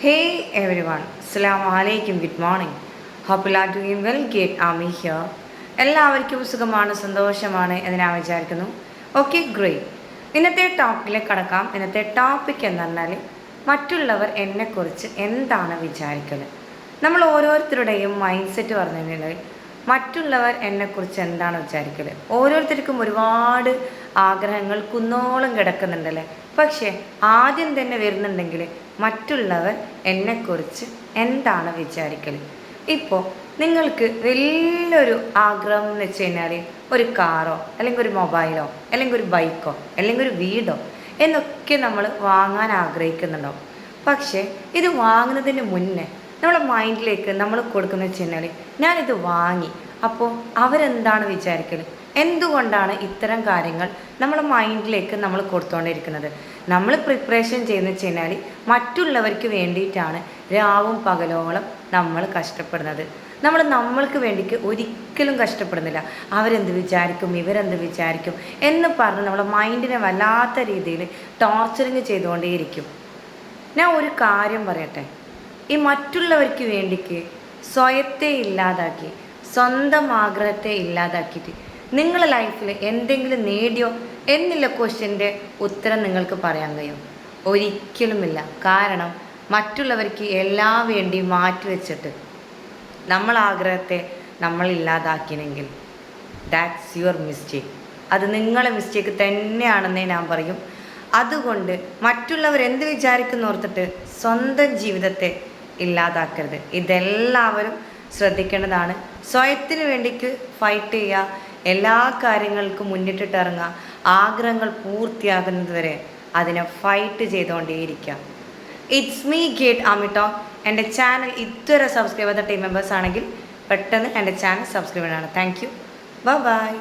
Hey everyone, Assalamu alaikum, good morning. Hope you are doing well, Kate Ami here. എല്ലാവർക്കും സുഖമാണ് സന്തോഷമാണ് എന്ന് ഞാൻ വിചാരിക്കുന്നു. Okay great. ഇന്നത്തെ ടോപ്പിക്കിലേക്ക് കടക്കാം. ഇന്നത്തെ ടോപ്പിക് എന്ന് പറഞ്ഞാൽ മറ്റുള്ളവർ എന്നെക്കുറിച്ച് എന്താണ് വിചാരിക്കുന്നത്. നമ്മൾ ഓരോരുത്തരുടെയും മൈൻഡ് സെറ്റ് പറഞ്ഞു കഴിഞ്ഞാൽ മറ്റുള്ളവർ എന്നെക്കുറിച്ച് എന്താണ് വിചാരിക്കൽ. ഓരോരുത്തർക്കും ഒരുപാട് ആഗ്രഹങ്ങൾ കുന്നോളം കിടക്കുന്നുണ്ടല്ലേ. പക്ഷേ ആദ്യം തന്നെ വരുന്നുണ്ടെങ്കിൽ മറ്റുള്ളവർ എന്നെക്കുറിച്ച് എന്താണ് വിചാരിക്കൽ. ഇപ്പോൾ നിങ്ങൾക്ക് വലിയൊരു ആഗ്രഹം എന്ന് വെച്ച് കഴിഞ്ഞാൽ ഒരു കാറോ അല്ലെങ്കിൽ ഒരു മൊബൈലോ അല്ലെങ്കിൽ ഒരു ബൈക്കോ അല്ലെങ്കിൽ ഒരു വീടോ എന്നൊക്കെ നമ്മൾ വാങ്ങാൻ ആഗ്രഹിക്കുന്നുണ്ടാവും. പക്ഷേ ഇത് വാങ്ങുന്നതിന് മുന്നേ നമ്മുടെ മൈൻഡിലേക്ക് നമ്മൾ കൊടുക്കുന്ന വെച്ച് കഴിഞ്ഞാൽ ഞാനിത് വാങ്ങി അപ്പോൾ അവരെന്താണ് വിചാരിക്കൽ, എന്തുകൊണ്ടാണ് ഇത്തരം കാര്യങ്ങൾ നമ്മുടെ മൈൻഡിലേക്ക് നമ്മൾ കൊടുത്തുകൊണ്ടിരിക്കുന്നത്. നമ്മൾ പ്രിപ്പറേഷൻ ചെയ്യുന്ന വെച്ച് കഴിഞ്ഞാൽ മറ്റുള്ളവർക്ക് വേണ്ടിയിട്ടാണ് രാവും പകലോളം നമ്മൾ കഷ്ടപ്പെടുന്നത്. നമ്മൾക്ക് വേണ്ടിക്ക് ഒരിക്കലും കഷ്ടപ്പെടുന്നില്ല. അവരെന്ത് വിചാരിക്കും, ഇവരെന്ത് വിചാരിക്കും എന്ന് പറഞ്ഞ് നമ്മളെ മൈൻഡിനെ വല്ലാത്ത രീതിയിൽ ടോർച്ചറിങ് ചെയ്തുകൊണ്ടേയിരിക്കും. ഞാൻ ഒരു കാര്യം പറയട്ടെ, ഈ മറ്റുള്ളവർക്ക് വേണ്ടിക്ക് സ്വയത്തെ ഇല്ലാതാക്കി സ്വന്തം ആഗ്രഹത്തെ ഇല്ലാതാക്കിയിട്ട് നിങ്ങളുടെ ലൈഫിൽ എന്തെങ്കിലും നേടിയോ എന്നുള്ള ക്വസ്റ്റ്യൻ്റെ ഉത്തരം നിങ്ങൾക്ക് പറയാൻ കഴിയും? ഒരിക്കലുമില്ല. കാരണം മറ്റുള്ളവർക്ക് എല്ലാം വേണ്ടി മാറ്റിവെച്ചിട്ട് നമ്മൾ ആഗ്രഹത്തെ നമ്മൾ ഇല്ലാതാക്കിയെങ്കിൽ ദാറ്റ്സ് യുവർ മിസ്റ്റേക്ക്. അത് നിങ്ങളുടെ മിസ്റ്റേക്ക് തന്നെയാണെന്നേ ഞാൻ പറയും. അതുകൊണ്ട് മറ്റുള്ളവർ എന്ത് വിചാരിക്കുന്നോർത്തിട്ട് സ്വന്തം ജീവിതത്തെ ഇല്ലാതാക്കരുത്. ഇതെല്ലാവരും ശ്രദ്ധിക്കേണ്ടതാണ്. സ്വയത്തിന് വേണ്ടിക്ക് ഫൈറ്റ് ചെയ്യുക, എല്ലാ കാര്യങ്ങൾക്കും മുന്നിട്ടിട്ട് ഇറങ്ങുക, ആഗ്രഹങ്ങൾ പൂർത്തിയാകുന്നത് വരെ അതിനെ ഫൈറ്റ് ചെയ്തുകൊണ്ടേയിരിക്കുക. It's me gate Amy talk. എൻ്റെ ചാനൽ ഇതുവരെ സബ്സ്ക്രൈബ് ചെയ്ത ടീം മെമ്പേഴ്സ് ആണെങ്കിൽ പെട്ടെന്ന് എൻ്റെ ചാനൽ സബ്സ്ക്രൈബ് ചെയ്യണം. Thank you. ബൈ.